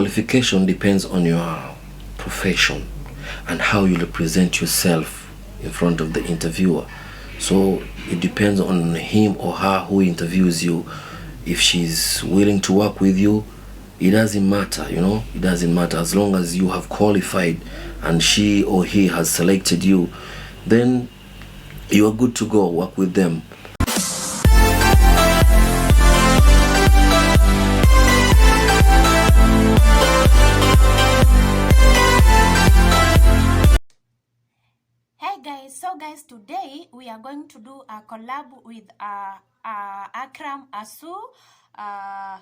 qualification depends on your profession and how you represent yourself in front of the interviewer. So it depends on him or her who interviews you. If she's willing to work with you, it doesn't matter, it doesn't matter. As long as you have qualified and she or he has selected you, then you are good to go. Work with them. So guys, today we are going to do a collab with Akram Asu.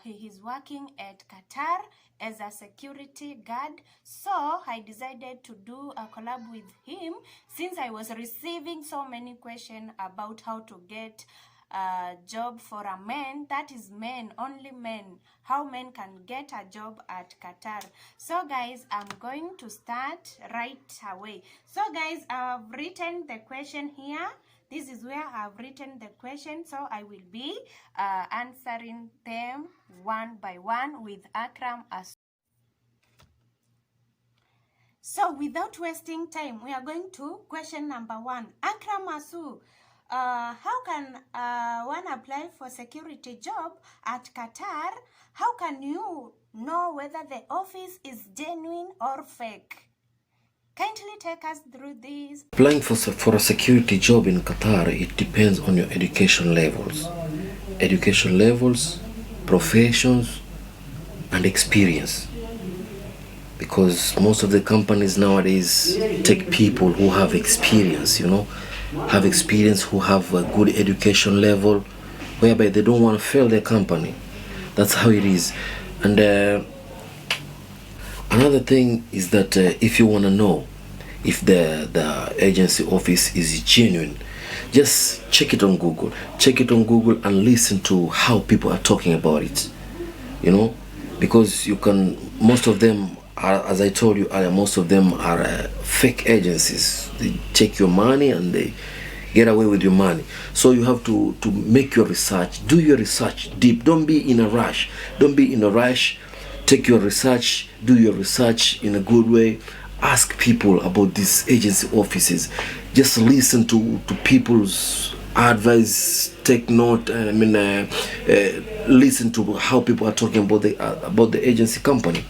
He is working at Qatar as a security guard. So I decided to do a collab with him since I was receiving so many questions about how to get a job for a man, that is men, only men, how men can get a job at Qatar. So guys, I'm going to start right away. So guys, I've written the question here. This is where I've written the question, so I will be answering them one by one with Akram as. So without wasting time, we are going to question number 1. Akram Asu, how can one apply for security job at Qatar? How can you know whether the office is genuine or fake? Kindly take us through this. Applying for a security job in Qatar, it depends on your education levels. Education levels, professions, and experience. Because most of the companies nowadays take people who have experience, have experience, who have a good education level, whereby they don't want to fail their company. That's how it is. And another thing is that if you want to know if the agency office is genuine, just check it on Google. Check it on Google and listen to how people are talking about it. Because most of them are, as I told you earlier, most of them are fake agencies. They take your money and they get away with your money. So you have to make your research. Do your research deep. Don't be in a rush. Take your research. Do your research in a good way. Ask people about these agency offices. Just listen to people's advice. Take note. Listen to how people are talking about the agency company.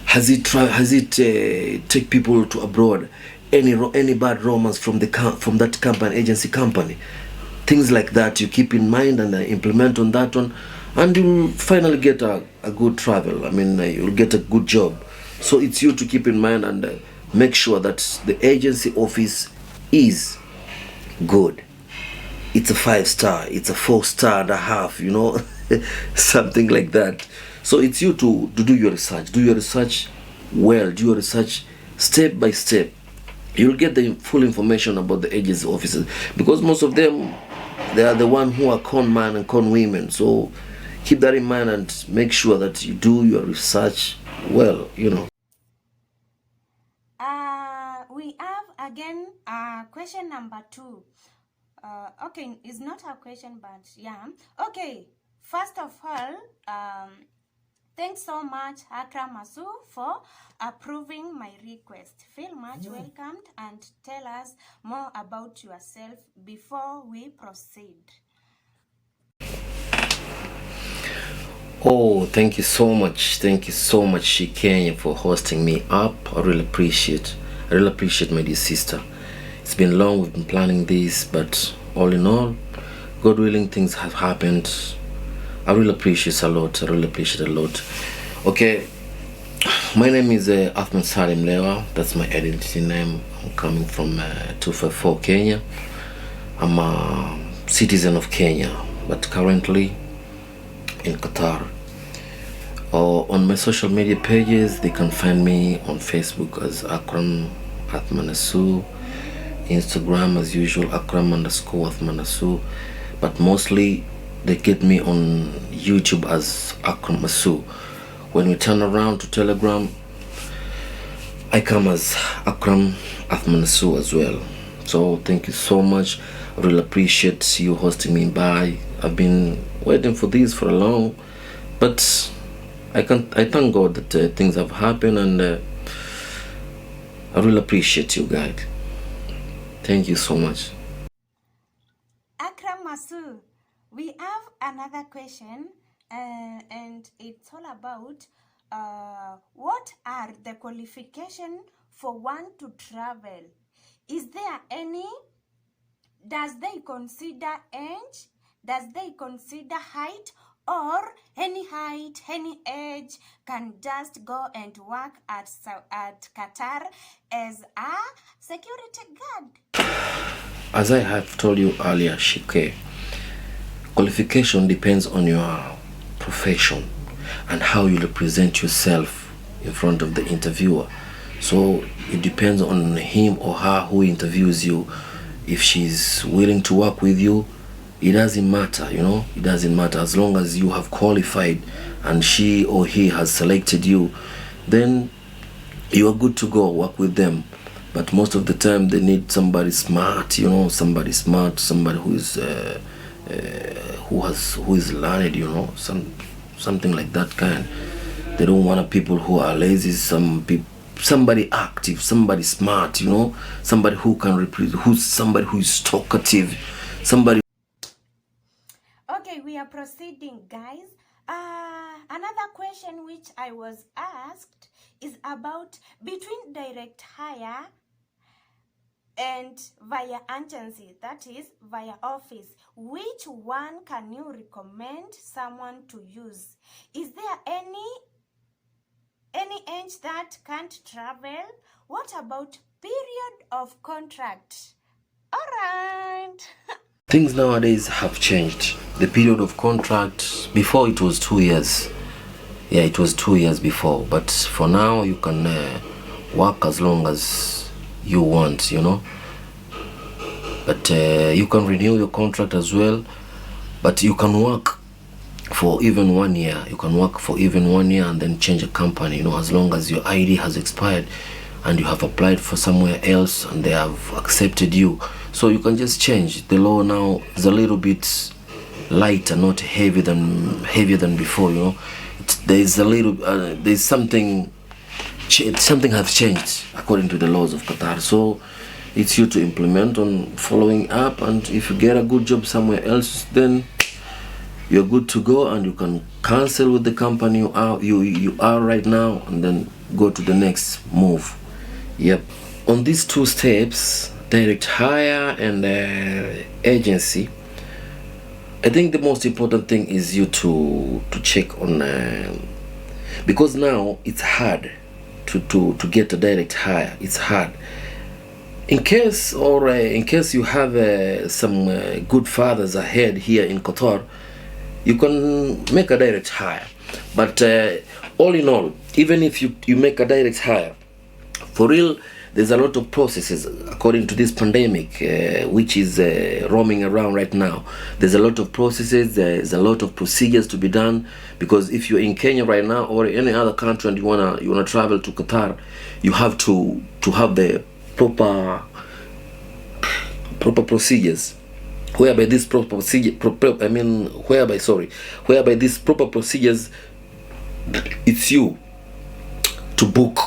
Has it take people to abroad? Any bad romance from that company, agency company? Things like that you keep in mind and implement on that one, and you'll finally get a good travel. You'll get a good job. So it's you to keep in mind and make sure that the agency office is good. It's a 5-star, it's a 4.5 star, something like that. So it's you to do your research. Do your research well. Do your research step by step. You'll get the full information about the agency offices, because most of them, they are the one who are con man and con women. So keep that in mind and make sure that you do your research well. We have again question number 2. Okay, it's not a question, but yeah. Okay, first of all, thanks so much, Akram Asu, for approving my request. Feel much welcomed and tell us more about yourself before we proceed. Oh, thank you so much. Thank you so much, Kenya, for hosting me up. I really appreciate my dear sister. It's been long, we've been planning this, but all in all, God willing, things have happened. I really appreciate a lot. Okay, my name is Athman Salim Lewa. That's my identity name. I'm coming from 254 Kenya. I'm a citizen of Kenya, but currently in Qatar. On my social media pages, they can find me on Facebook as Akram Athman Asu, Instagram as usual Akram_Athman Asu, but mostly they get me on YouTube as Akram Asu. When we turn around to Telegram, I come as Akram Athman Asu as well. So thank you so much. I really appreciate you hosting me by. I've been waiting for this for a long, but I thank God that things have happened, and I really appreciate you guys. Thank you so much. Akram Masu, we have another question, and it's all about what are the qualifications for one to travel? Is there any? Does they consider age? Does they consider height? Or any height, any age can just go and work at Qatar as a security guard? As I have told you earlier, Shike, qualification depends on your profession and how you represent yourself in front of the interviewer. So it depends on him or her who interviews you. If she's willing to work with you, it doesn't matter, you know, it doesn't matter. As long as you have qualified and she or he has selected you, then you are good to go work with them. But most of the time they need somebody smart, you know, somebody smart, somebody who is who is learned, you know, something like that kind. They don't want people who are lazy. Somebody active, somebody smart, you know, somebody who can represent, somebody who is talkative, somebody. Okay, we are proceeding, guys. Another question which I was asked is about between direct hire and via agency, that is via office. Which one can you recommend someone to use? Is there any age that can't travel? What about period of contract? All right. Things nowadays have changed. The period of contract, before it was 2 years. Yeah, it was 2 years before. But for now, you can work as long as you want, you know. But you can renew your contract as well. But you can work for even 1 year. You can work for even 1 year and then change a company, you know, as long as your ID has expired and you have applied for somewhere else and they have accepted you. So you can just change. The law now is a little bit lighter, not heavier than before, you know. There's a little there's something has changed according to the laws of Qatar. So it's you to implement on following up, and if you get a good job somewhere else, then you're good to go and you can cancel with the company you are right now and then go to the next move. Yep. On these two steps, direct hire and agency, I think the most important thing is you to check on because now it's hard to get a direct hire. It's hard. In case you have some good fathers ahead here in Qatar, you can make a direct hire. But all in all, even if you make a direct hire, for real, there's a lot of processes according to this pandemic which is roaming around right now. There's a lot of processes, there's a lot of procedures to be done, because if you're in Kenya right now or any other country and you wanna travel to Qatar, you have to have the proper procedures, whereby this proper procedures, it's you to book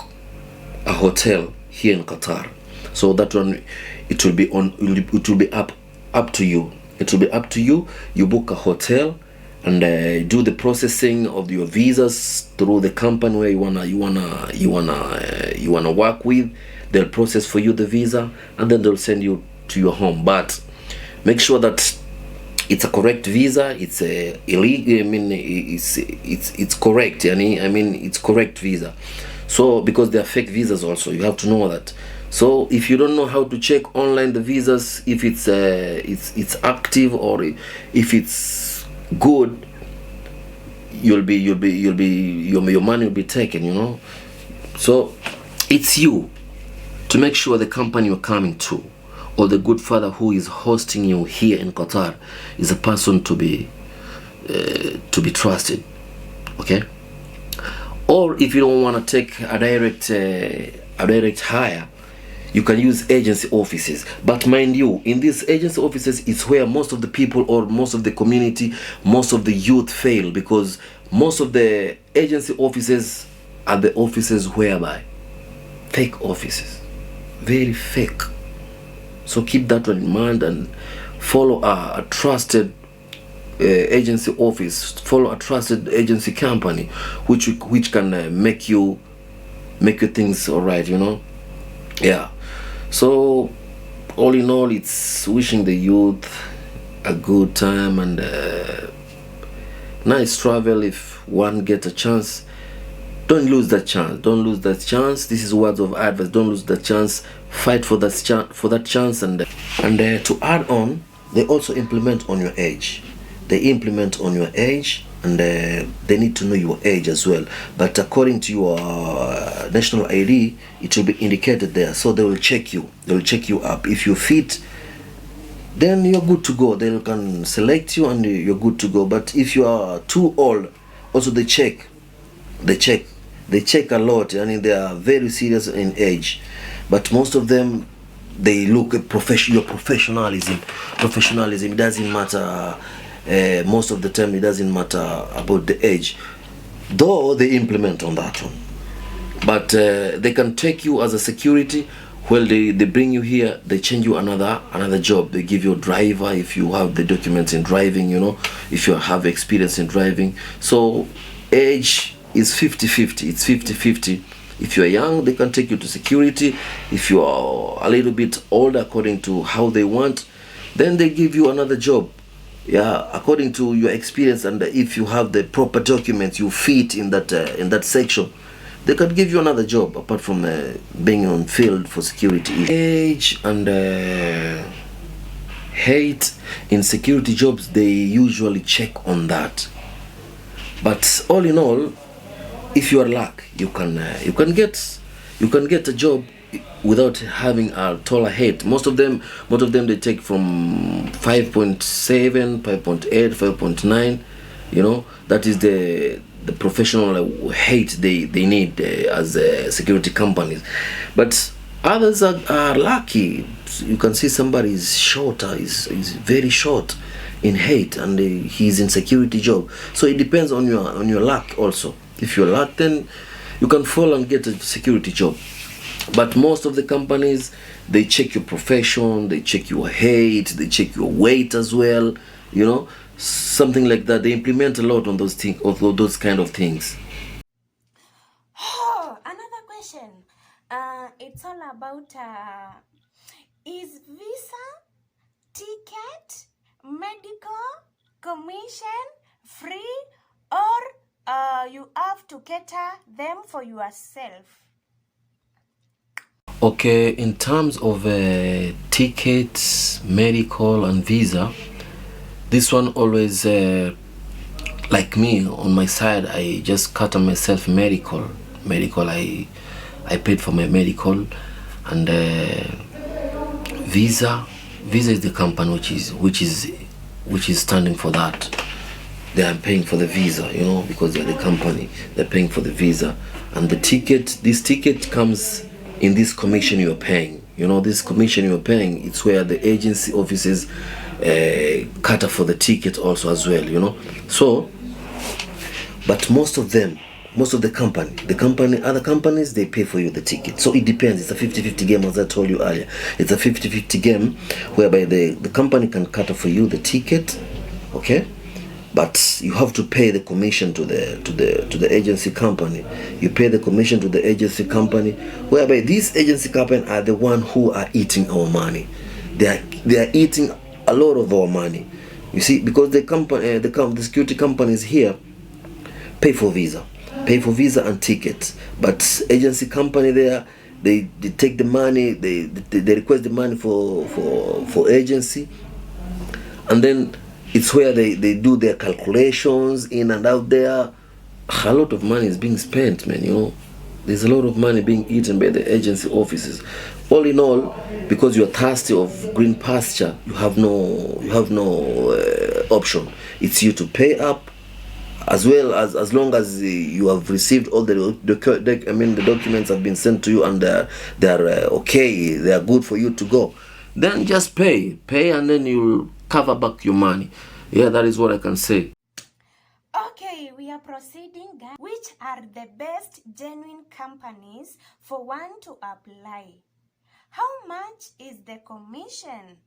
a hotel here in Qatar. So that one, it will be up to you. It will be up to you. You book a hotel and do the processing of your visas through the company where you wanna work with. They'll process for you the visa and then they'll send you to your home. But make sure that it's a correct visa. It's illegal. I mean, it's correct. It's correct visa. So because there are fake visas also, you have to know that. So if you don't know how to check online the visas, if it's active or if it's good, your money will be taken, you know. So it's you to make sure the company you're coming to or the good father who is hosting you here in Qatar is a person to be trusted. Okay. Or if you don't want to take a direct hire, you can use agency offices. But mind you, in these agency offices, it's where most of the people or most of the community, most of the youth fail, because most of the agency offices are the offices whereby fake offices, very fake. So keep that one in mind and follow a trusted agency office, follow a trusted agency company which can make your things all right, you know. Yeah, so all in all, it's wishing the youth a good time and nice travel. If one get a chance, don't lose that chance. Don't lose that chance. This is words of advice. Don't lose that chance. Fight for that chance. And to add on, they also implement on your age. They implement on your age, and they need to know your age as well. But according to your national ID, it will be indicated there. So they will check you. They will check you up. If you fit, then you're good to go. They can select you and you're good to go. But if you are too old, also they check a lot. I mean, they are very serious in age. But most of them, they look at your professionalism. It doesn't matter. Most of the time, it doesn't matter about the age, though they implement on that one. But they can take you as a security. Well, they bring you here, they change you another job. They give you a driver if you have the documents in driving, you know, if you have experience in driving. So age is 50-50. It's 50-50. If you are young, they can take you to security. If you are a little bit older, according to how they want, then they give you another job. Yeah, according to your experience, and if you have the proper documents, you fit in that section, they can give you another job apart from being on field for security. Age and hate in security jobs, they usually check on that. But all in all, if you are lucky, you can get a job without having a taller height. Most of them they take from 5.7, 5.8, 5.9. You know, that is the professional height they need as security companies. But others are lucky. You can see somebody is shorter, is very short in height, and he's in security job. So it depends on your luck also. If you're luck, then you can fall and get a security job. But most of the companies, they check your profession, they check your height, they check your weight as well, you know, something like that. They implement a lot on those things, those kind of things. Oh, another question. It's all about is visa, ticket, medical, commission free, or you have to cater them for yourself? Okay, in terms of tickets, medical and visa, this one always like me on my side, I just cut on myself medical. I paid for my medical, and visa is the company which is standing for that. They are paying for the visa, you know, because they're the company. They're paying for the visa, and the ticket. This ticket comes in this commission you're paying. You know, this commission you're paying, it's where the agency offices cater for the ticket also as well, you know. So, but most of the other companies, they pay for you the ticket. So it depends. It's a 50-50 game, as I told you earlier. It's a 50-50 game whereby the company can cater for you the ticket, okay? But you have to pay the commission to the agency company. You pay the commission to the agency company, whereby these agency company are the one who are eating our money. They are eating a lot of our money. You see, because the security companies here pay for visa and tickets, but agency company there, they take the money, they request the money for agency, and then it's where they do their calculations in and out there. A lot of money is being spent, man, you know. There's a lot of money being eaten by the agency offices. All in all, because you're thirsty of green pasture, you have no option. It's you to pay up, as well as long as you have received all the documents have been sent to you and they're okay, they are good for you to go. Then just pay, and then you'll cover back your money. Yeah, that is what I can say. Okay. Okay, we are proceeding. Which are the best genuine companies for one to apply? How much is the commission?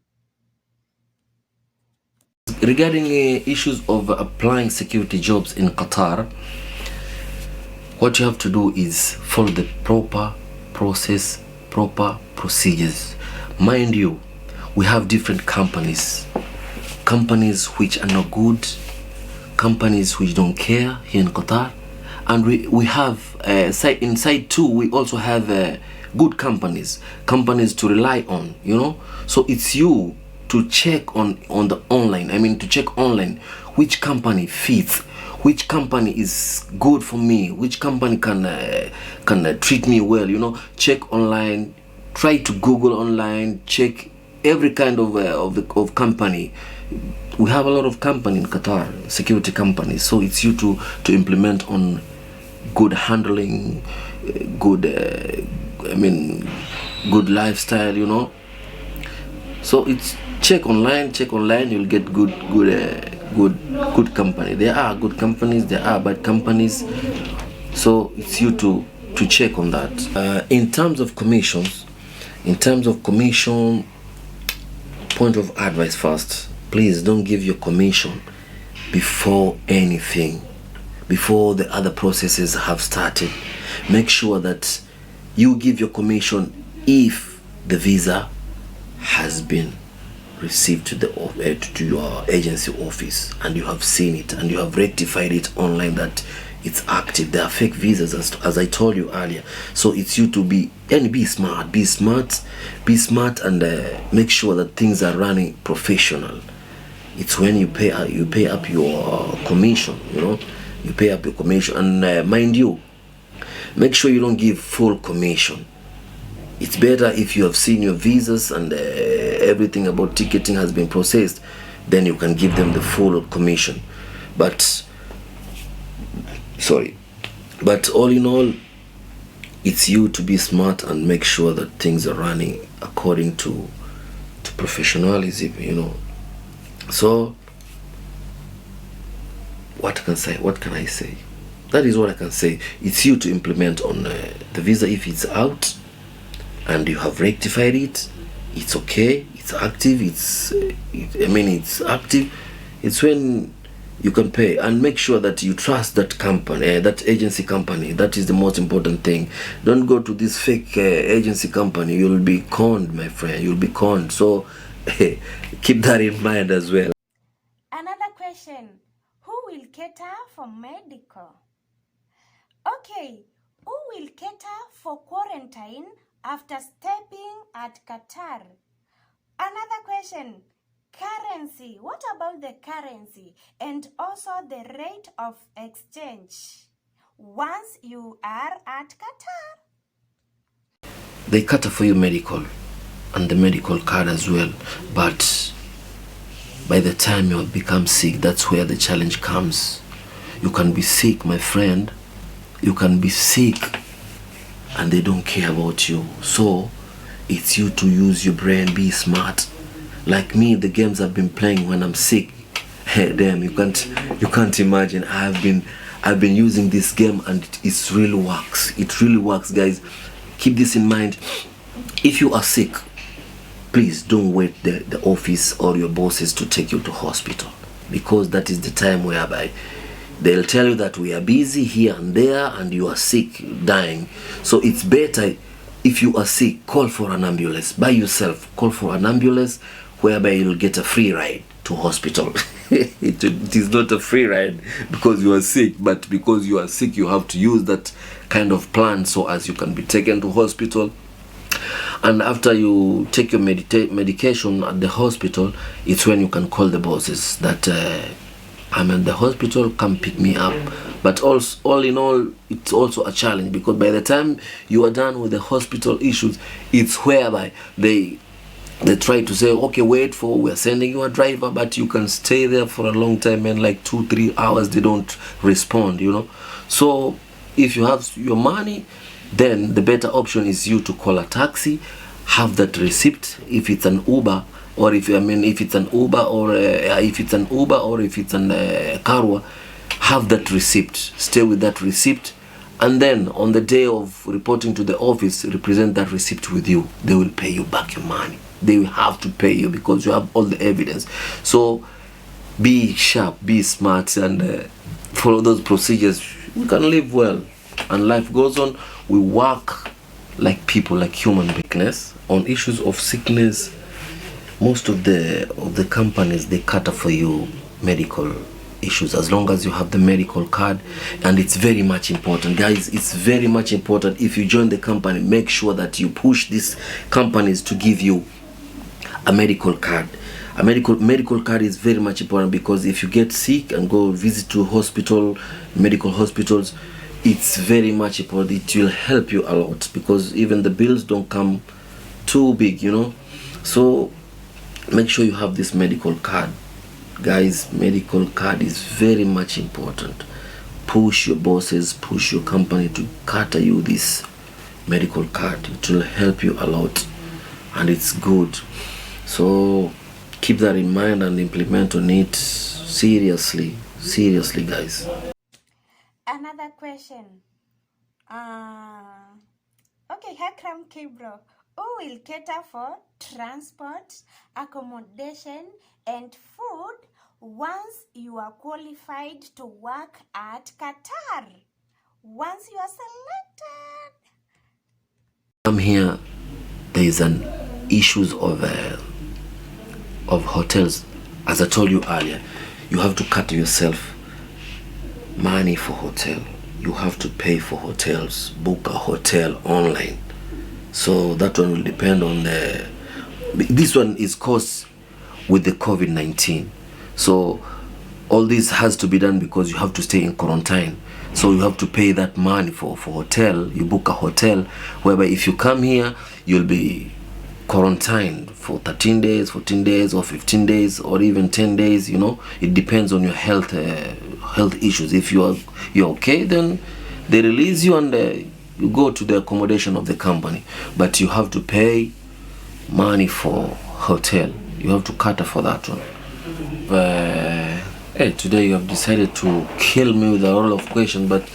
Regarding issues of applying security jobs in Qatar, what you have to do is follow the proper process, proper procedures. Mind you, we have different companies which are not good, companies which don't care here in Qatar, and we have in side two we also have good companies to rely on, you know. So it's you to check on the online, to check online which company fits, which company is good for me, which company can treat me well, you know. Check online, try to Google online, check every kind of company. We have a lot of company in Qatar, security companies, so it's you to implement on good handling, good good lifestyle, you know. So it's check online, you'll get good company. There are good companies, there are bad companies, so it's you to check on that. In terms of commission, point of advice first, please don't give your commission before anything, before the other processes have started. Make sure that you give your commission if the visa has been received to your agency office and you have seen it and you have rectified it online that it's active. There are fake visas, as I told you earlier. So it's you to be smart, and make sure that things are running professional. It's when you pay up your commission, you know. You pay up your commission, and mind you, make sure you don't give full commission. It's better if you have seen your visas and everything about ticketing has been processed, then you can give them the full commission. But all in all, it's you to be smart and make sure that things are running according to professionalism, you know. So what can I say? That is what I can say. It's you to implement on the visa. If it's out and you have rectified it, it's okay, it's active, it's active. It's when you can pay, and make sure that you trust that company, that agency company. That is the most important thing. Don't go to this fake agency company. You'll be conned, my friend. You'll be conned. So keep that in mind as well. Another question: who will cater for medical? Okay, who will cater for quarantine after stepping at Qatar? Another question: currency. What about the currency and also the rate of exchange once you are at Qatar? They cater for you medical and the medical card as well, but by the time you have become sick, that's where the challenge comes. You can be sick, my friend. You can be sick and they don't care about you. So it's you to use your brain, be smart. Like me, the games I've been playing when I'm sick, damn, you can't imagine. I've been using this game and it really works. It really works, guys. Keep this in mind. If you are sick, please don't wait the office or your bosses to take you to hospital, because that is the time whereby they'll tell you that we are busy here and there and you are sick, dying. So it's better, if you are sick, call for an ambulance by yourself. Call for an ambulance whereby you'll get a free ride to hospital. It is not a free ride because you are sick, but because you are sick you have to use that kind of plan so as you can be taken to hospital. And after you take your medication at the hospital, it's when you can call the bosses that I'm in the hospital, come pick me up. But also, all in all, it's also a challenge, because by the time you are done with the hospital issues, it's whereby they try to say, okay, we're sending you a driver, but you can stay there for a long time, and like 2-3 hours they don't respond, you know. So if you have your money, then the better option is you to call a taxi, have that receipt if it's an Uber, or if it's an Uber, or if it's an Karwa, have that receipt, stay with that receipt, and then on the day of reporting to the office, represent that receipt with you. They will pay you back your money. They will have to pay you because you have all the evidence. So be sharp, be smart, and follow those procedures. We can live well and life goes on. We work like people, like human beings. On issues of sickness, most of the companies, they cater for you medical issues as long as you have the medical card. And it's very much important, guys. It's very much important. If you join the company, make sure that you push these companies to give you a medical card. A medical card is very much important, because if you get sick and go visit to medical hospitals, it's very much important. It will help you a lot, because even the bills don't come too big, you know. So make sure you have this medical card, guys. Medical card is very much important. Push your bosses, push your company to cater you this medical card. It will help you a lot, and it's good. So keep that in mind and implement on it seriously, guys. Another question. Okay, Akram Kibro, who will cater for transport, accommodation, and food once you are qualified to work at Qatar? Once you are selected. Come here, there is an issues of hotels. As I told you earlier, you have to cut yourself money for hotel. You have to pay for hotels, book a hotel online. So that one will depend on this one is caused with the COVID-19. So all this has to be done because you have to stay in quarantine. So you have to pay that money for hotel. You book a hotel, whereby if you come here, you'll be quarantined for 13 days, 14 days, or 15 days, or even 10 days. You know, it depends on your health issues. If you're okay, then they release you and you go to the accommodation of the company. But you have to pay money for hotel. You have to cater for that one. Hey, today you have decided to kill me with a lot of questions, but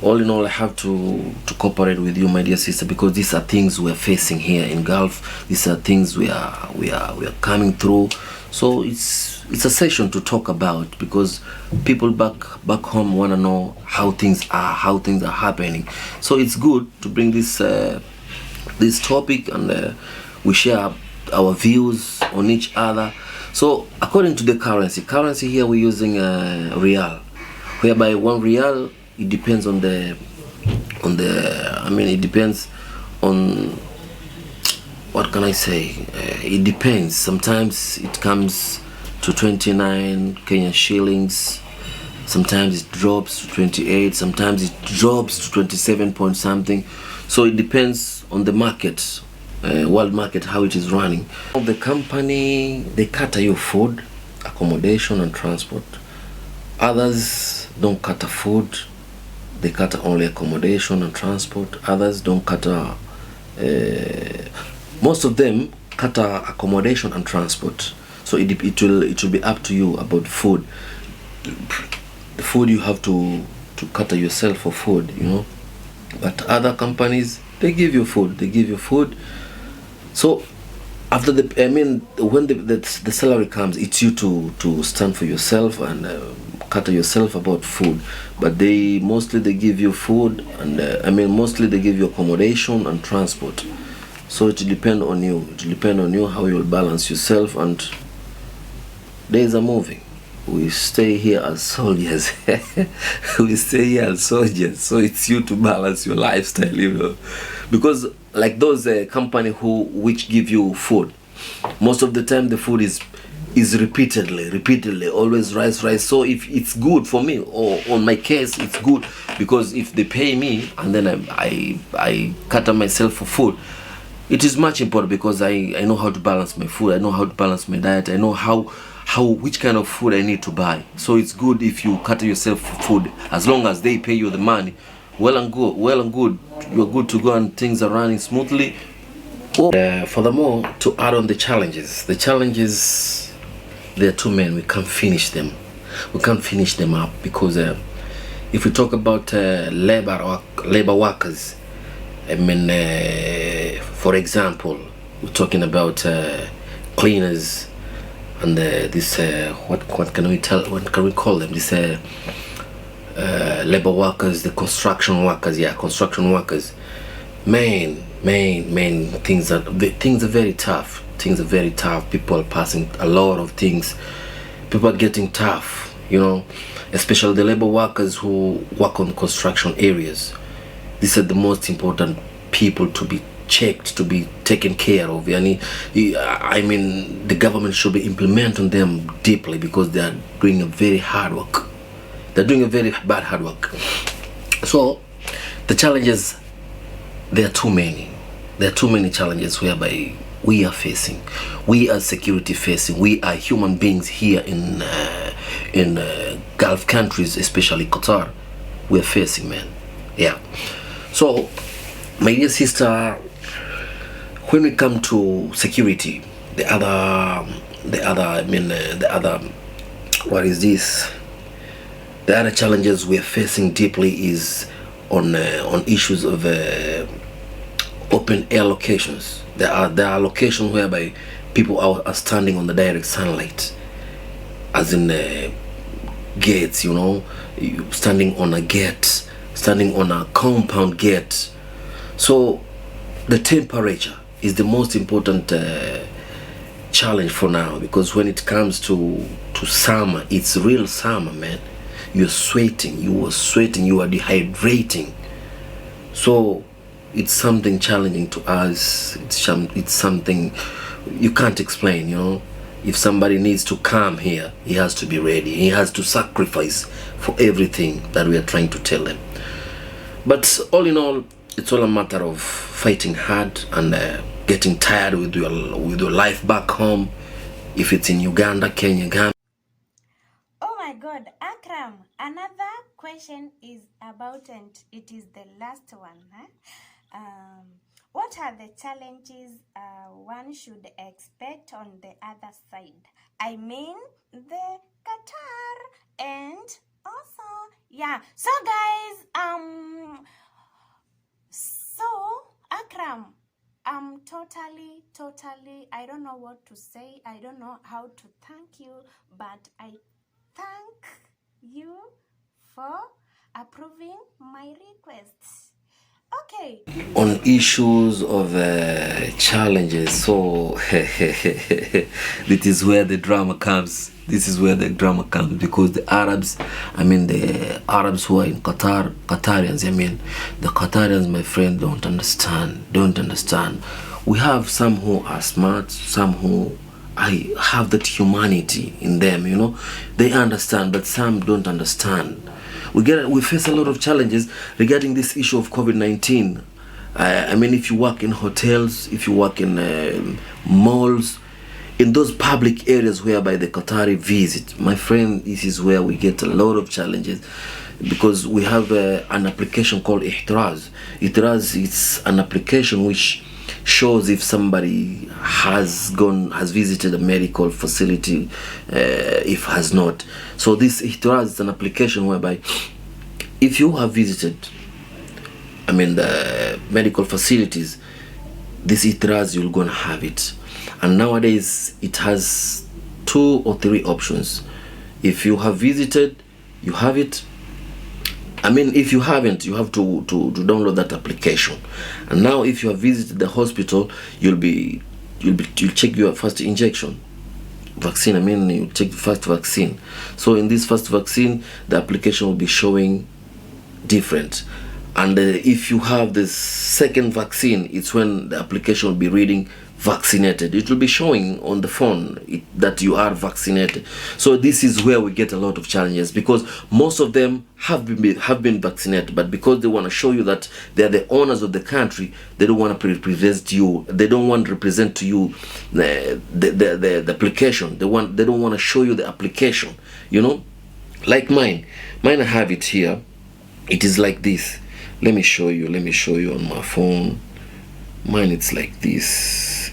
all in all, I have to cooperate with you, my dear sister, because these are things we're facing here in Gulf. These are things we are coming through. So it's a session to talk about, because people back home want to know how things are happening. So it's good to bring this topic, and we share our views on each other. So according to the currency here, we're using real, whereby 1 real, it depends on it depends on, what can I say, it depends. Sometimes it comes to 29 Kenyan shillings, sometimes it drops to 28, sometimes it drops to 27 point something. So it depends on the market, world market, how it is running. The company, they cater you food, accommodation, and transport. Others don't cater food, they cater only accommodation and transport. Others don't cater, most of them cater accommodation and transport. So it will be up to you about food. The food, you have to cater yourself for food, you know. But other companies, they give you food. So after when the salary comes, it's you to stand for yourself and cater yourself about food. But they give you food, and mostly they give you accommodation and transport. So it depends on you. It depends on you how you'll balance yourself. And days are moving. We stay here as soldiers. We stay here as soldiers. So it's you to balance your lifestyle, you know. Because like those company which give you food, most of the time the food is repeatedly always rice. So if it's good for me, or on my case, it's good, because if they pay me and then I cater myself for food, it is much important, because I know how to balance my food. I know how to balance my diet. I know which kind of food I need to buy. So it's good if you cater yourself for food, as long as they pay you the money. Well and good. You're good to go and things are running smoothly. Furthermore, to add on the challenges, there are too many. We can't finish them up, because if we talk about labor workers, I mean, for example, we're talking about cleaners and this what can we call them? This labor workers, the construction workers. Yeah, construction workers. Main things are very tough. Things are very tough. People are passing a lot of things. People are getting tough, you know, especially the labor workers who work on construction areas. These are the most important people to be checked, to be taken care of. I mean, the government should be implementing them deeply because they are doing a very hard work. They're doing a very bad hard work. So the challenges, there are too many. There are too many challenges whereby we are facing. We are security facing. We are human beings here in Gulf countries, especially Qatar. We're facing, man. Yeah. So, my dear sister, when we come to security, the other, what is this? The other challenges we're facing deeply is on issues of open air locations. There are locations whereby people are standing on the direct sunlight, as in gates, you know, standing on a gate, standing on a compound gate. So the temperature is the most important challenge for now, because when it comes to summer, it's real summer, man. You're sweating, you are dehydrating. So it's something challenging to us. It's something you can't explain, you know. If somebody needs to come here, he has to be ready. He has to sacrifice for everything that we are trying to tell them. But all in all, it's all a matter of fighting hard and getting tired with your life back home. If it's in Uganda, Kenya, Ghana. Oh my God, Akram, another question is about, and it is the last one. What are the challenges one should expect on the other side? I mean, the Qatar and also, yeah. So guys, so Akram, I'm totally, I don't know what to say. I don't know how to thank you, but I thank you for approving my requests. Okay. On issues of challenges, so this is where the drama comes. This is where the drama comes, because the Arabs who are in Qatar, Qatarians, the Qatarians, my friend, don't understand. We have some who are smart, some who have that humanity in them, you know. They understand, but some don't understand. We face a lot of challenges regarding this issue of COVID-19. If you work in hotels, if you work in malls, in those public areas whereby the Qatari visit, my friend, this is where we get a lot of challenges, because we have an application called Ihtiraz. Ihtiraz is an application which shows if somebody has visited a medical facility, if has not. So this Ihtiraz is an application whereby if you have visited the medical facilities, this Ihtiraz, you're gonna have it. And nowadays it has 2 or 3 options. If you have visited, you have it. If you haven't, you have to download that application. And now if you have visited the hospital, you'll check your first injection vaccine. You check the first vaccine. So in this first vaccine, the application will be showing different. And if you have the second vaccine, it's when the application will be reading vaccinated. It will be showing on the phone that you are vaccinated. So this is where we get a lot of challenges, because most of them have been vaccinated, but because they want to show you that they are the owners of the country, they don't want to represent you. They don't want to represent to you the application. They don't want to show you the application. You know, like mine. I have it here. It is like this. Let me show you on my phone. Mine, it's like this.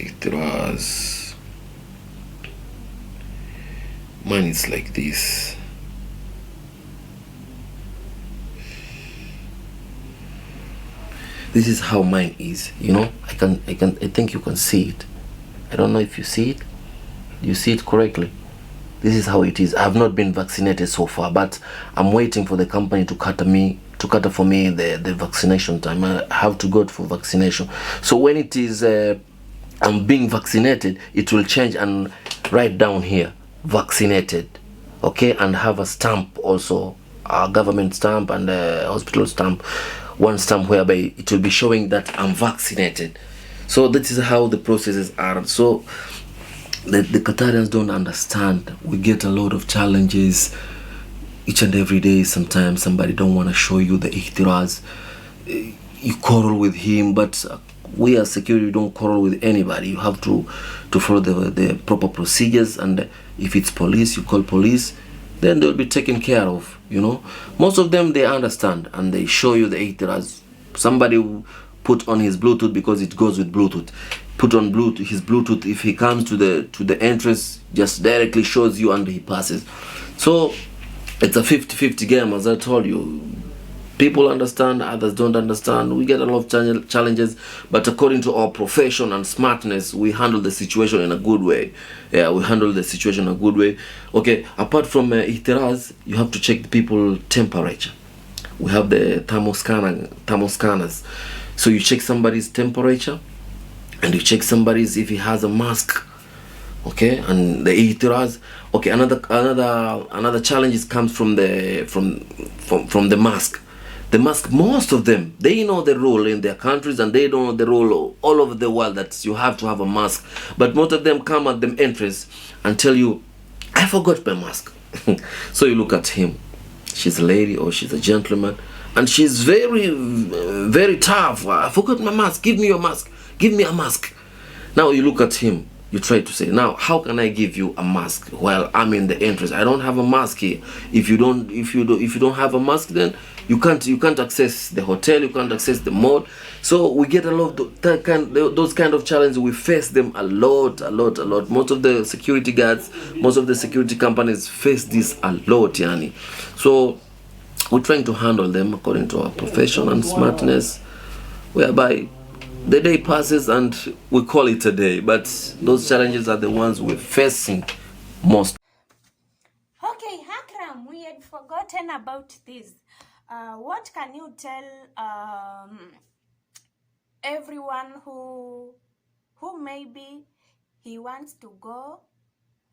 Mine is like this. This is how mine is, you know. I think you can see it. I don't know if you see it. You see it correctly. This is how it is. I have not been vaccinated so far, but I'm waiting for the company to cater for me the vaccination time. I have to go for vaccination. So when it is I'm being vaccinated, it will change and write down here vaccinated, okay, and have a stamp also, a government stamp and a hospital stamp, one stamp whereby it will be showing that I'm vaccinated. So this is how the processes are. So the Qatarians don't understand. We get a lot of challenges each and every day. Sometimes somebody don't want to show you the ihtiraz. You quarrel with him, but we as security don't quarrel with anybody. You have to follow the proper procedures, and if it's police, you call police, then they'll be taken care of, you know. Most of them, they understand and they show you the ihtiraz. Somebody put on his Bluetooth because it goes with Bluetooth. Put on his Bluetooth. If he comes to the entrance, just directly shows you and he passes. So it's a 50-50 game, as I told you. People understand, others don't understand. We get a lot of challenges, but according to our profession and smartness, we handle the situation in a good way. Yeah, we handle the situation in a good way. Okay, apart from ihtiraz, you have to check the people temperature. We have the thermoscanners. So you check somebody's temperature, and you check somebody's if he has a mask. Okay, and the ihtiraz. Okay, another challenge comes from the mask. The mask, most of them, they know the rule in their countries, and they don't know the rule all over the world that you have to have a mask. But most of them come at the entrance and tell you, I forgot my mask. So you look at him. She's a lady or she's a gentleman, and she's very, very tough. I forgot my mask. Give me your mask. Give me a mask. Now you look at him. You try to say, now how can I give you a mask while I'm in the entrance? I don't have a mask here. If you don't have a mask, then you can't access the hotel, you can't access the mall. So we get a lot of those kind of challenges. We face them a lot. Most of the security guards, most of the security companies face this a lot, yani. So we're trying to handle them according to our profession and smartness, whereby the day passes and we call it a day, but those challenges are the ones we're facing most. Okay, Akram, we had forgotten about this. What can you tell everyone who maybe he wants to go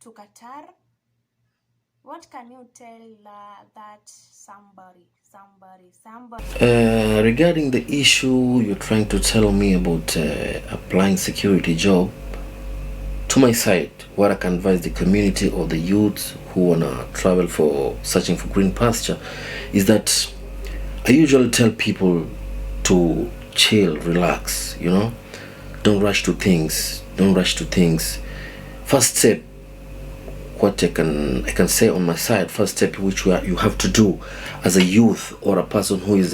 to Qatar? What can you tell that somebody? Regarding the issue you're trying to tell me about applying security job, to my side, what I can advise the community or the youth who wanna travel for searching for green pasture is that I usually tell people to chill, relax, you know. Don't rush to things. First step, what I can say on my side, first step which you have to do as a youth or a person who is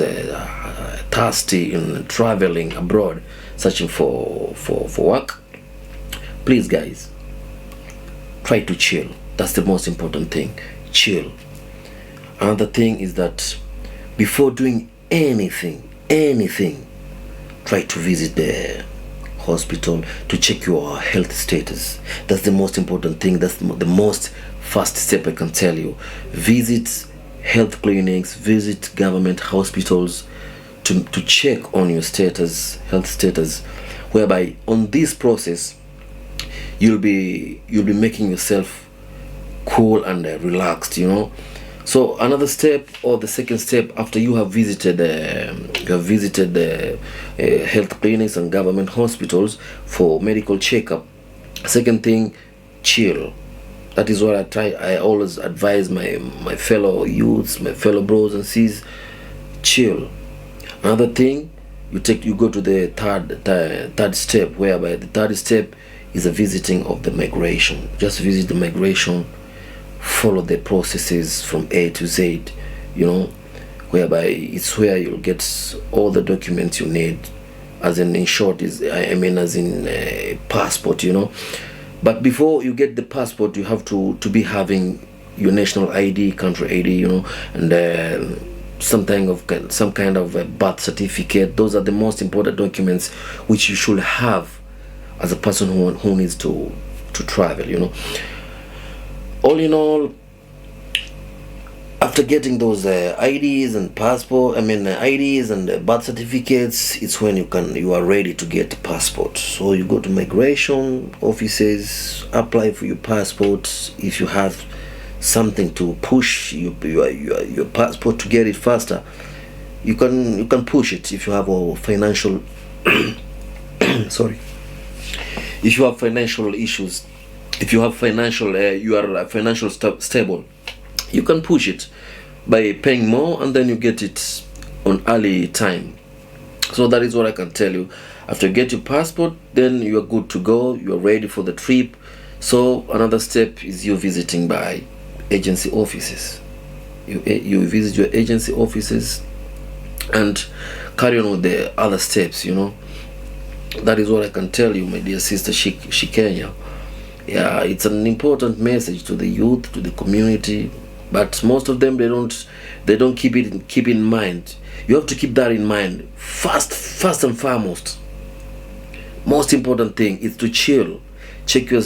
thirsty in traveling abroad, searching for work, please guys, try to chill. That's the most important thing. Chill. Another thing is that before doing anything, try to visit the hospital to check your health status. That's the most important thing. That's the most first step I can tell you. Visit health clinics, visit government hospitals to check on your health status, whereby on this process you'll be making yourself cool and relaxed, you know. So another step, or the second step, after you have visited the health clinics and government hospitals for medical checkup, second thing, chill. That is what I always advise my fellow youths, my fellow bros and sis. Chill. Another thing, you go to the third step, whereby the third step is a visiting of the migration. Just visit the migration, follow the processes from A to Z, you know, whereby it's where you'll get all the documents you need, as in short as in a passport, you know. But before you get the passport, you have to be having your national ID, country ID, you know, and some kind of a birth certificate. Those are the most important documents which you should have as a person who needs to travel, you know. All in all, after getting those IDs and IDs and birth certificates, it's when you are ready to get a passport. So you go to migration offices, apply for your passport. If you have something to push your passport to get it faster, you can push it. If you have a financial sorry, if you have financial issues, if you have you are financial stable, you can push it by paying more, and then you get it on early time. So that is what I can tell you. After you get your passport, then you are good to go. You are ready for the trip. So another step is you visiting by agency offices. You visit your agency offices and carry on with the other steps, you know. That is what I can tell you, my dear sister Shikenya. Yeah, it's an important message to the youth, to the community, but most of them, they don't keep in mind. You have to keep that in mind. First and foremost, most important thing is to chill, check your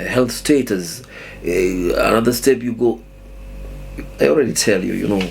health status. Another step, you go, I already tell you, you know.